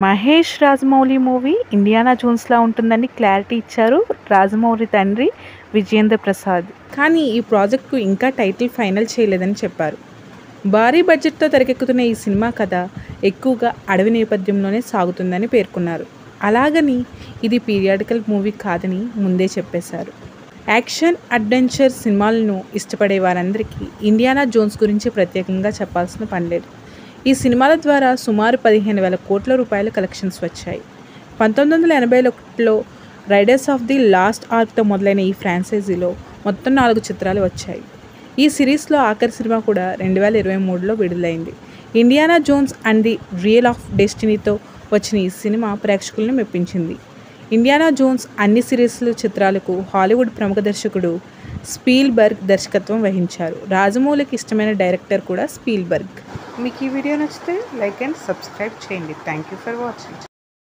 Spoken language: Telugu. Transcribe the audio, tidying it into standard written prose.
మహేష్ రాజమౌళి మూవీ ఇండియానా జోన్స్‌లా ఉంటుందని క్లారిటీ ఇచ్చారు రాజమౌళి తండ్రి విజయేంద్ర ప్రసాద్. కానీ ఈ ప్రాజెక్ట్‌కు ఇంకా టైటిల్ ఫైనల్ చేయలేదని చెప్పారు. భారీ బడ్జెట్‌తో తెరకెక్కుతున్న ఈ సినిమా కథ ఎక్కువగా అడవి నేపథ్యంలోనే సాగుతుందని పేర్కొన్నారు. అలాగని ఇది పీరియాడికల్ మూవీ కాదని ముందే చెప్పేశారు. యాక్షన్, అడ్వెంచర్ సినిమాలను ఇష్టపడే వారందరికీ ఇండియానా జోన్స్ గురించి ప్రత్యేకంగా చెప్పాల్సిన పనిలేదు. ఈ సినిమాల ద్వారా సుమారు 15,000 కోట్ల రూపాయల కలెక్షన్స్ వచ్చాయి. 1981లో రైడర్స్ ఆఫ్ ది లాస్ట్ ఆర్క్తో మొదలైన ఈ ఫ్రాంచైజీలో మొత్తం 4 చిత్రాలు వచ్చాయి. ఈ సిరీస్లో ఆఖరి సినిమా కూడా 2023లో విడుదలైంది. Indiana Jones and the dial of డెస్టినీతో వచ్చిన ఈ సినిమా ప్రేక్షకులను మెప్పించింది. ఇండియానా జోన్స్ అన్ని సిరీస్ల చిత్రాలకు హాలీవుడ్ ప్రముఖ దర్శకుడు స్పీల్బర్గ్ దర్శకత్వం వహించారు. రాజమౌళికి ఇష్టమైన డైరెక్టర్ కూడా స్పీల్బర్గ్. మీకు ఈ వీడియో నచ్చితే లైక్ అండ్ సబ్స్క్రైబ్ చేయండి. Thank you for watching.